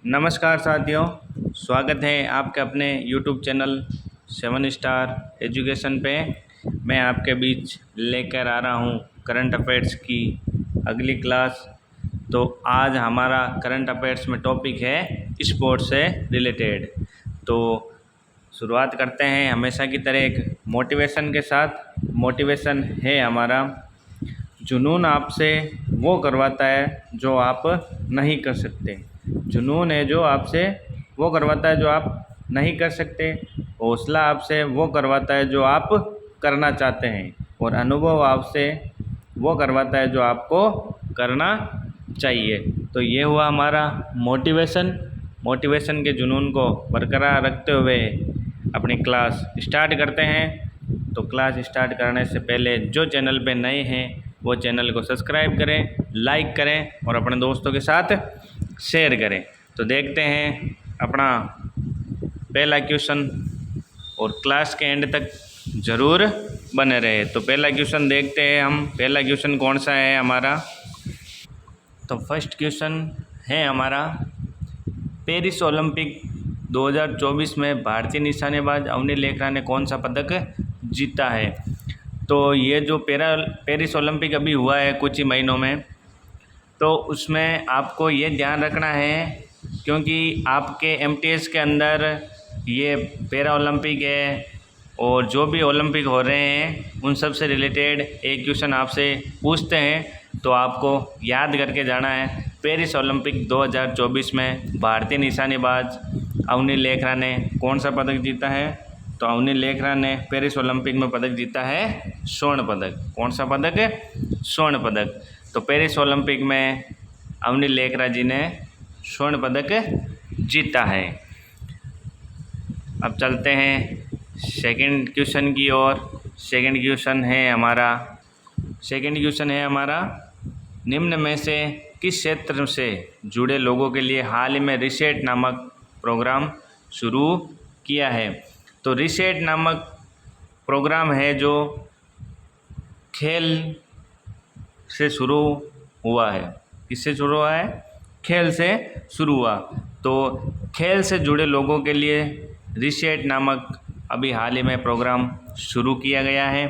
नमस्कार साथियों, स्वागत है आपके अपने YouTube चैनल 7 स्टार एजुकेशन पे। मैं आपके बीच लेकर आ रहा हूँ करंट अफेयर्स की अगली क्लास। तो आज हमारा करंट अफेयर्स में टॉपिक है स्पोर्ट्स से रिलेटेड। तो शुरुआत करते हैं हमेशा की तरह एक मोटिवेशन के साथ। मोटिवेशन है हमारा, जुनून आपसे वो करवाता है जो आप नहीं कर सकते। जुनून है जो आपसे वो करवाता है जो आप नहीं कर सकते। हौसला आपसे वो करवाता है जो आप करना चाहते हैं, और अनुभव आपसे वो करवाता है जो आपको करना चाहिए। तो ये हुआ हमारा मोटिवेशन। मोटिवेशन के जुनून को बरकरार रखते हुए अपनी क्लास स्टार्ट करते हैं। तो क्लास स्टार्ट करने से पहले जो चैनल पे नए हैं वो चैनल को सब्सक्राइब करें, लाइक करें और अपने दोस्तों के साथ शेयर करें। तो देखते हैं अपना पहला क्वेश्चन, और क्लास के एंड तक ज़रूर बने रहे। तो पहला क्वेश्चन देखते हैं हम। पहला क्वेश्चन कौन सा है हमारा? तो फर्स्ट क्वेश्चन है हमारा, पेरिस ओलंपिक 2024 में भारतीय निशानेबाज अवनी लेखरा ने कौन सा पदक जीता है? तो ये जो पेरिस ओलंपिक अभी हुआ है कुछ ही महीनों में, तो उसमें आपको ये ध्यान रखना है, क्योंकि आपके एमटीएस के अंदर ये पैरा ओलंपिक है और जो भी ओलंपिक हो रहे हैं उन सब से रिलेटेड एक क्वेश्चन आपसे पूछते हैं। तो आपको याद करके जाना है, पेरिस ओलंपिक 2024 में भारतीय निशानेबाज अवनी लेखरा ने कौन सा पदक जीता है? तो अवनी लेखरा ने पेरिस ओलंपिक में पदक जीता है स्वर्ण पदक। कौन सा पदक? स्वर्ण पदक। तो पेरिस ओलंपिक में अवनी लेखरा जी ने स्वर्ण पदक जीता है। अब चलते हैं सेकंड क्वेश्चन की ओर। सेकंड क्वेश्चन है हमारा, निम्न में से किस क्षेत्र से जुड़े लोगों के लिए हाल ही में रिसेट नामक प्रोग्राम शुरू किया है? तो रिसेट नामक प्रोग्राम है जो खेल से शुरू हुआ है। किससे शुरू हुआ है? खेल से शुरू हुआ। तो खेल से जुड़े लोगों के लिए रिसेट नामक अभी हाल ही में प्रोग्राम शुरू किया गया है।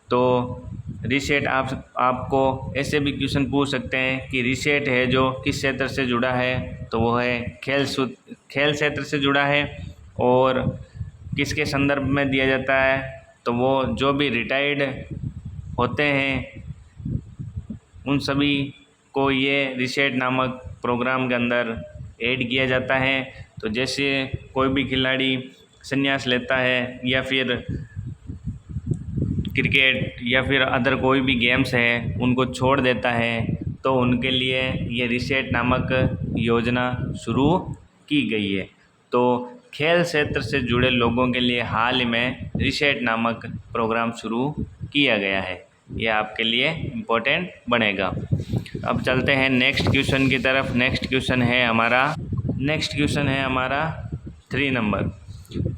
तो रिसेट आपको ऐसे भी क्वेश्चन पूछ सकते हैं कि रिसेट है जो किस क्षेत्र से जुड़ा है? तो वो है खेल क्षेत्र से जुड़ा है। और किसके संदर्भ में दिया जाता है? तो वो जो भी रिटायर्ड होते हैं उन सभी को ये रिसेट नामक प्रोग्राम के अंदर ऐड किया जाता है। तो जैसे कोई भी खिलाड़ी संन्यास लेता है या फिर क्रिकेट या फिर अदर कोई भी गेम्स है उनको छोड़ देता है, तो उनके लिए ये रिसेट नामक योजना शुरू की गई है। तो खेल क्षेत्र से जुड़े लोगों के लिए हाल ही में रिसेट नामक प्रोग्राम शुरू किया गया है। ये आपके लिए इम्पोर्टेंट बनेगा। अब चलते हैं नेक्स्ट क्वेश्चन की तरफ। नेक्स्ट क्वेश्चन है हमारा 3 नंबर।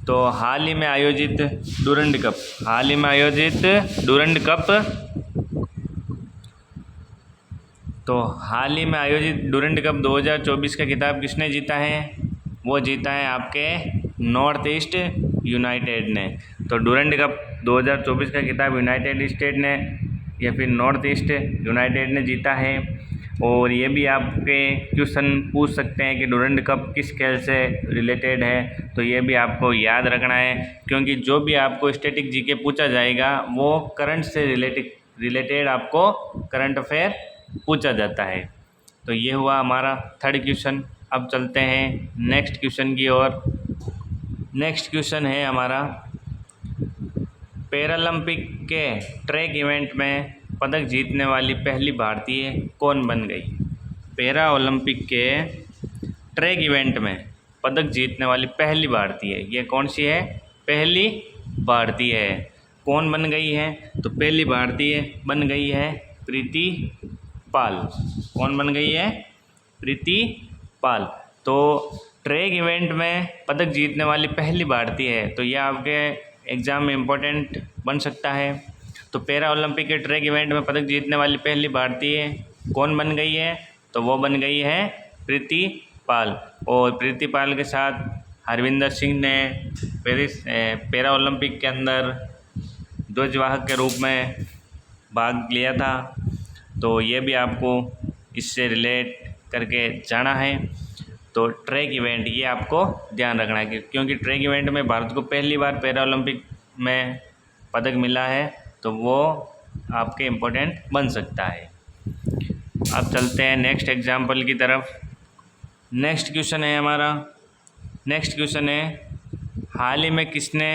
तो हाल ही में आयोजित डूरंड कप 2024 का खिताब किसने जीता है? वो जीता है आपके नॉर्थ ईस्ट यूनाइटेड ने। तो डूरंड कप 2024 का खिताब यूनाइटेड स्टेट ने या फिर नॉर्थ ईस्ट यूनाइटेड ने जीता है। और ये भी आपके क्वेश्चन पूछ सकते हैं कि डूरंड कप किस खेल से रिलेटेड है? तो ये भी आपको याद रखना है, क्योंकि जो भी आपको स्टैटिक जीके पूछा जाएगा वो करंट से रिलेटेड आपको करंट अफेयर पूछा जाता है। तो ये हुआ हमारा थर्ड क्वेश्चन। अब चलते हैं नेक्स्ट क्वेश्चन की ओर। नेक्स्ट क्वेश्चन है हमारा, पैरालंपिक के ट्रैक इवेंट में पदक जीतने वाली पहली भारतीय कौन बन गई? पैरा ओलंपिक के ट्रैक इवेंट में पदक जीतने वाली पहली भारतीय, ये कौन सी है? पहली भारतीय है। कौन बन गई है? तो पहली भारतीय बन गई है प्रीति पाल। कौन बन गई है? प्रीति पाल। तो ट्रैक इवेंट में पदक जीतने वाली पहली भारतीय है। तो यह आपके एग्ज़ाम में इम्पोर्टेंट बन सकता है। तो पैरा ओलंपिक के ट्रैक इवेंट में पदक जीतने वाली पहली भारतीय कौन बन गई है? तो वो बन गई है प्रीति पाल, और प्रीति पाल के साथ हरविंदर सिंह ने पैरा ओलंपिक के अंदर ध्वजवाहक के रूप में भाग लिया था। तो ये भी आपको इससे रिलेट करके जाना है। तो ट्रैक इवेंट ये आपको ध्यान रखना है क्योंकि ट्रैक इवेंट में भारत को पहली बार पैरा ओलंपिक में पदक मिला है, तो वो आपके इम्पोर्टेंट बन सकता है। अब चलते हैं नेक्स्ट एग्जाम्पल की तरफ। नेक्स्ट क्वेश्चन है हमारा, नेक्स्ट क्वेश्चन है हाल ही में किसने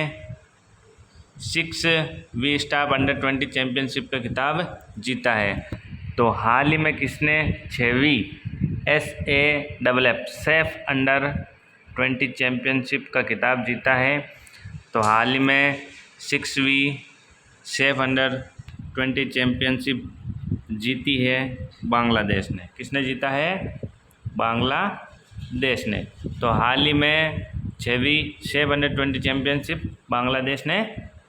6वीं स्टाफ अंडर 20 चैम्पियनशिप का खिताब जीता है। तो हाल ही में किसने 6वीं SAFF सेफ अंडर 20 चैम्पियनशिप का खिताब जीता है। तो हाल ही में 6वीं सेफ अंडर 20 चैम्पियनशिप जीती है बांग्लादेश ने। किसने जीता है? बांग्लादेश ने। तो हाल ही में 6वीं सेफ अंडर 20 चैम्पियनशिप बांग्लादेश ने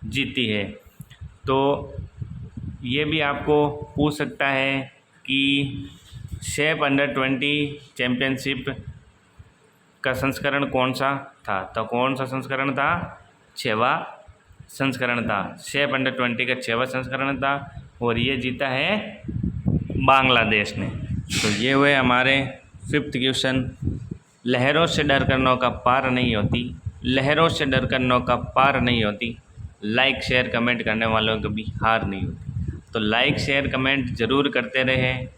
जीती है। तो ये भी आपको पूछ सकता है कि सेफ अंडर 20 चैम्पियनशिप का संस्करण कौन सा था। तो कौन सा संस्करण था? 6वां संस्करण था। सेफ अंडर 20 का 6वां संस्करण था और ये जीता है बांग्लादेश ने। तो ये हुए हमारे 5th क्वेश्चन। लहरों से डर कर नौका पार नहीं होती, लहरों से डर कर नौका पार नहीं होती, लाइक शेयर कमेंट करने वालों की कभी हार नहीं होती। तो लाइक शेयर कमेंट ज़रूर करते रहें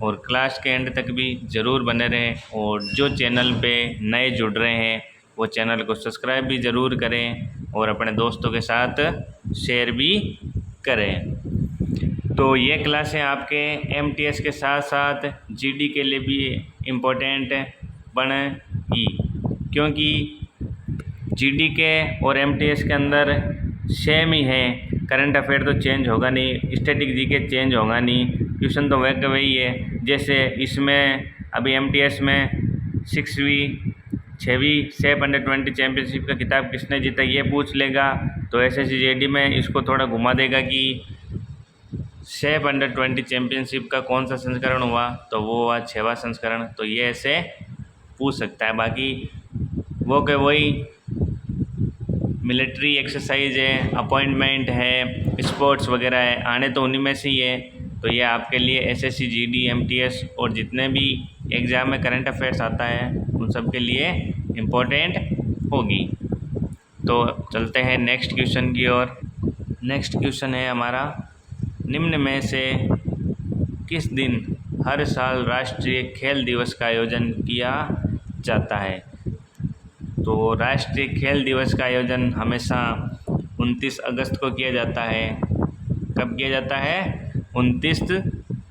और क्लास के एंड तक भी ज़रूर बने रहें। और जो चैनल पे नए जुड़ रहे हैं वो चैनल को सब्सक्राइब भी ज़रूर करें और अपने दोस्तों के साथ शेयर भी करें। तो ये क्लासें आपके MTS के साथ साथ GD के लिए भी इम्पोर्टेंट बनेगी क्योंकि GD के और MTS के अंदर सेम ही है। करंट अफेयर तो चेंज होगा नहीं, स्टैटिक जीके चेंज होगा नहीं, क्वेश्चन तो वही है। जैसे इसमें अभी MTS में 6वीं सेफ अंडर 20 चैम्पियनशिप का खिताब किसने जीता ये पूछ लेगा। तो SSC GD में इसको थोड़ा घुमा देगा कि सेफ अंडर 20 चैम्पियनशिप का कौन सा संस्करण हुआ, तो वो हुआ 6वां संस्करण। तो ये ऐसे पूछ सकता है। बाकी वो के वही मिलिट्री एक्सरसाइज है, अपॉइंटमेंट है, स्पोर्ट्स वगैरह है, आने तो उन्हीं में से ही है। तो ये आपके लिए SSC GD MTS और जितने भी एग्ज़ाम में करंट अफेयर्स आता है उन सब के लिए इम्पोर्टेंट होगी। तो चलते हैं नेक्स्ट क्वेश्चन की ओर। नेक्स्ट क्वेश्चन है हमारा, निम्न में से किस दिन हर साल राष्ट्रीय खेल दिवस का आयोजन किया जाता है। तो राष्ट्रीय खेल दिवस का आयोजन हमेशा 29 अगस्त को किया जाता है। कब किया जाता है? 29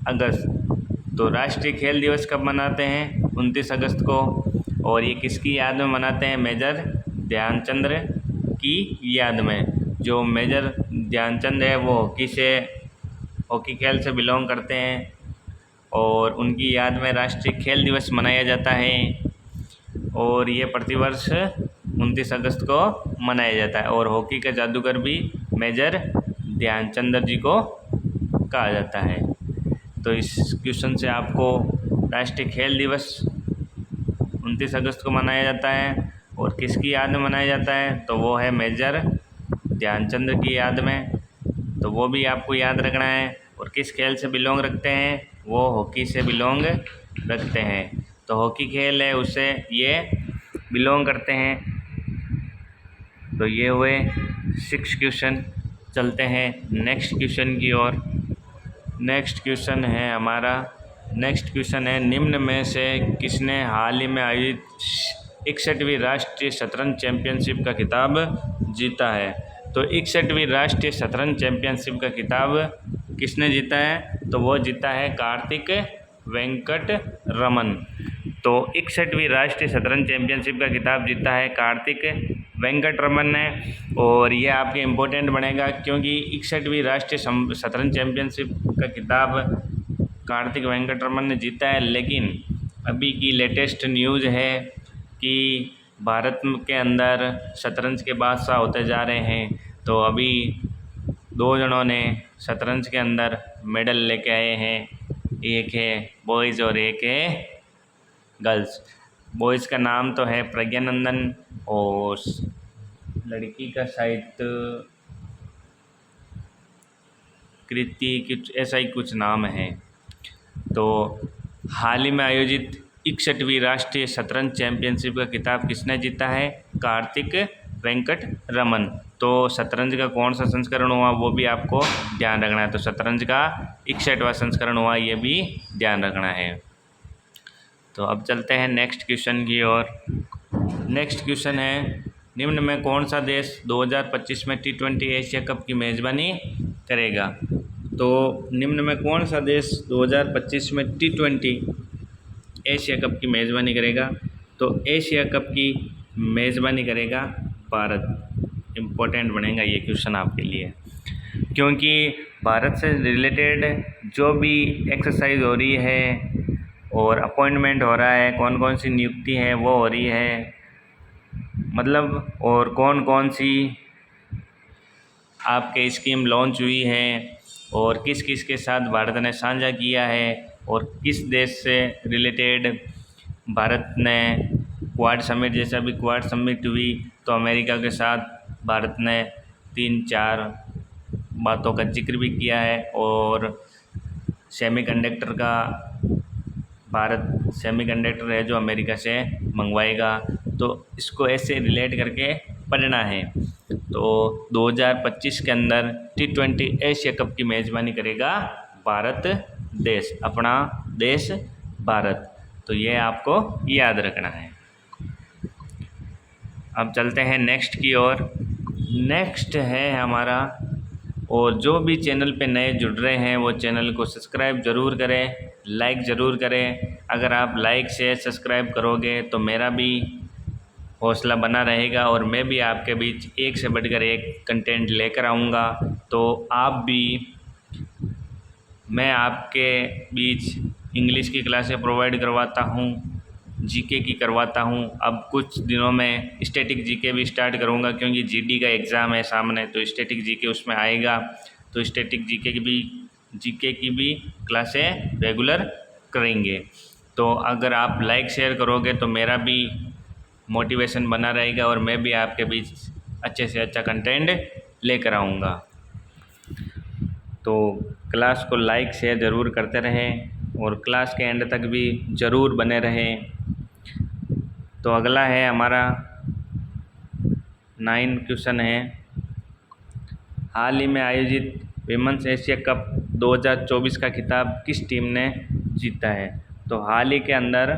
अगस्त। तो राष्ट्रीय खेल दिवस कब मनाते हैं? 29 अगस्त को। और ये किसकी याद में मनाते हैं? मेजर ध्यानचंद की याद में। जो मेजर ध्यानचंद है वो हॉकी खेल से बिलोंग करते हैं और उनकी याद में राष्ट्रीय खेल दिवस मनाया जाता है। और ये प्रतिवर्ष 29 अगस्त को मनाया जाता है। और हॉकी का जादूगर भी मेजर ध्यानचंद जी को कहा जाता है। तो इस क्वेश्चन से आपको राष्ट्रीय खेल दिवस 29 अगस्त को मनाया जाता है और किसकी याद में मनाया जाता है? तो वो है मेजर ध्यानचंद की याद में। तो वो भी आपको याद रखना है। और किस खेल से बिलोंग रखते हैं? वो हॉकी से बिलोंग रखते हैं। तो हॉकी खेल है उससे ये बिलोंग करते हैं। तो ये हुए 6 क्वेश्चन। चलते हैं नेक्स्ट क्वेश्चन की ओर। नेक्स्ट क्वेश्चन है हमारा, नेक्स्ट क्वेश्चन है, निम्न में से किसने हाल ही में आयोजित 61वीं राष्ट्रीय शतरंज चैंपियनशिप का खिताब जीता है। तो 61वीं राष्ट्रीय शतरंज चैंपियनशिप का खिताब किसने जीता है? तो वो जीता है कार्तिक वेंकट रमन। तो 61वीं राष्ट्रीय शतरंज चैंपियनशिप का खिताब जीता है कार्तिक वेंकट रमन ने। और ये आपके इम्पोर्टेंट बनेगा क्योंकि 61वीं राष्ट्रीय शतरंज चैंपियनशिप का खिताब कार्तिक वेंकट रमन ने जीता है। लेकिन अभी की लेटेस्ट न्यूज़ है कि भारत के अंदर शतरंज के बादशाह होते जा रहे हैं। तो अभी 2 जनों ने शतरंज के अंदर मेडल लेके आए हैं, एक है बॉयज़ और एक है गर्ल्स। बॉयज़ का नाम तो है प्रज्ञानंदन और लड़की का शायद कृति, कुछ ऐसा ही कुछ नाम है। तो हाल ही में आयोजित 61वीं राष्ट्रीय शतरंज चैंपियनशिप का खिताब किसने जीता है? कार्तिक वेंकट रमन। तो शतरंज का कौन सा संस्करण हुआ वो भी आपको ध्यान रखना है। तो शतरंज का 61वां संस्करण हुआ, ये भी ध्यान रखना है। तो अब चलते हैं नेक्स्ट क्वेश्चन की ओर। नेक्स्ट क्वेश्चन है, निम्न में कौन सा देश 2025 में T20 एशिया कप की मेज़बानी करेगा? तो निम्न में कौन सा देश 2025 में T20 एशिया कप की मेज़बानी करेगा? तो एशिया कप की मेज़बानी करेगा भारत। इम्पोर्टेंट बनेगा ये क्वेश्चन आपके लिए, क्योंकि भारत से रिलेटेड जो भी एक्सरसाइज हो रही है और अपॉइंटमेंट हो रहा है, कौन कौन सी नियुक्ति है वो हो रही है, मतलब और कौन कौन सी आपके स्कीम लॉन्च हुई है और किस किस के साथ भारत ने साझा किया है और किस देश से रिलेटेड भारत ने क्वाड समिट, जैसा भी क्वाड समिट हुई तो अमेरिका के साथ भारत ने 3-4 बातों का जिक्र भी किया है। और सेमीकंडक्टर का, भारत सेमीकंडक्टर है जो अमेरिका से मंगवाएगा, तो इसको ऐसे रिलेट करके पढ़ना है। तो 2025 के अंदर T20 एशिया कप की मेज़बानी करेगा भारत देश, अपना देश भारत। तो ये आपको याद रखना है। अब चलते हैं नेक्स्ट की ओर। नेक्स्ट है हमारा, और जो भी चैनल पे नए जुड़ रहे हैं वो चैनल को सब्सक्राइब ज़रूर करें, लाइक ज़रूर करें। अगर आप लाइक शेयर सब्सक्राइब करोगे तो मेरा भी हौसला बना रहेगा और मैं भी आपके बीच एक से बढ़कर एक कंटेंट लेकर आऊँगा। तो आप भी, मैं आपके बीच इंग्लिश की क्लासें प्रोवाइड करवाता हूँ, जीके की करवाता हूँ। अब कुछ दिनों में स्टैटिक जीके भी स्टार्ट करूँगा, क्योंकि जीडी का एग्ज़ाम है सामने, तो स्टैटिक जीके उसमें आएगा। तो स्टैटिक जीके की भी क्लासें रेगुलर करेंगे। तो अगर आप लाइक शेयर करोगे तो मेरा भी मोटिवेशन बना रहेगा और मैं भी आपके बीच अच्छे से अच्छा कंटेंट लेकर आऊँगा। तो क्लास को लाइक शेयर ज़रूर करते रहें और क्लास के एंड तक भी ज़रूर बने रहें। तो अगला है हमारा 9 क्वेश्चन है, हाल ही में आयोजित विमेंस एशिया कप 2024 का खिताब किस टीम ने जीता है? तो हाल ही के अंदर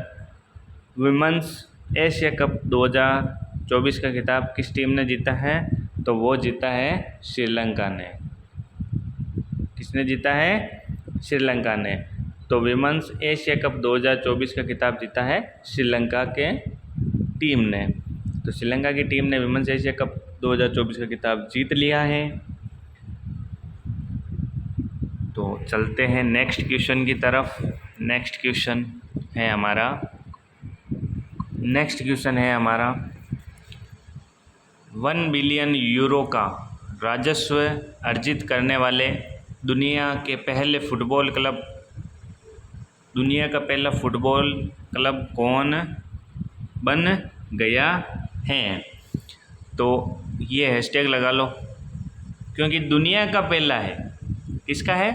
विमेंस एशिया कप 2024 का खिताब किस टीम ने जीता है? तो वो जीता है श्रीलंका ने। किसने जीता है? श्रीलंका ने। तो विमेंस एशिया कप 2024 का खिताब जीता है श्रीलंका के टीम ने। तो श्रीलंका की टीम ने विमेंस एशिया कप 2024 का खिताब जीत लिया है। तो चलते हैं नेक्स्ट क्वेश्चन की तरफ। नेक्स्ट क्वेश्चन है हमारा 1 बिलियन यूरो का राजस्व अर्जित करने वाले दुनिया का पहला फुटबॉल क्लब कौन बन गया है? तो ये हैशटैग लगा लो, क्योंकि दुनिया का पहला है। किसका है?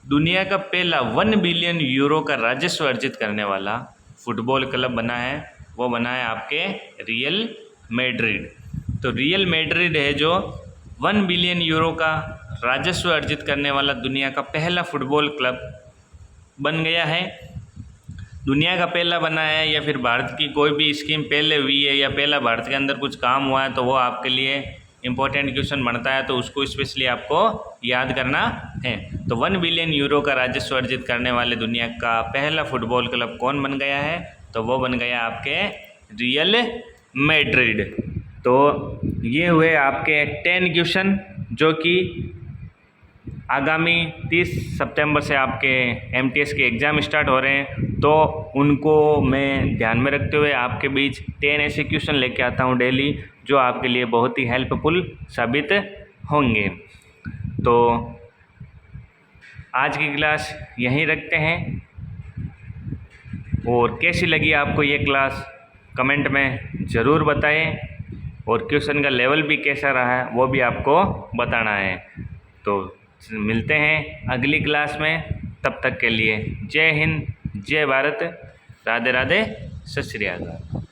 दुनिया का पहला 1 बिलियन यूरो का राजस्व अर्जित करने वाला फुटबॉल क्लब बना है, वो बना है आपके रियल मैड्रिड। तो रियल मैड्रिड है जो 1 बिलियन यूरो का राजस्व अर्जित करने वाला दुनिया का पहला फुटबॉल क्लब बन गया है। दुनिया का पहला बना है या फिर भारत की कोई भी स्कीम पहले हुई है या पहला भारत के अंदर कुछ काम हुआ है, तो वो आपके लिए इम्पोर्टेंट क्वेश्चन बनता है, तो उसको स्पेशली आपको याद करना है। तो 1 बिलियन यूरो का राजस्व अर्जित करने वाले दुनिया का पहला फुटबॉल क्लब कौन बन गया है? तो वो बन गया आपके रियल मैड्रिड। तो ये हुए आपके 10 क्वेश्चन, जो कि आगामी 30 सितंबर से आपके MTS के एग्ज़ाम स्टार्ट हो रहे हैं, तो उनको मैं ध्यान में रखते हुए आपके बीच 10 ऐसे क्वेश्चन लेके आता हूँ डेली, जो आपके लिए बहुत ही हेल्पफुल साबित होंगे। तो आज की क्लास यहीं रखते हैं, और कैसी लगी आपको ये क्लास कमेंट में ज़रूर बताएं और क्वेश्चन का लेवल भी कैसा रहा है वो भी आपको बताना है। तो मिलते हैं अगली क्लास में, तब तक के लिए जय हिंद, जय भारत, राधे राधे, सत श्री अकाल।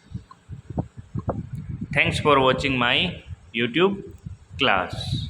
Thanks for watching my YouTube class.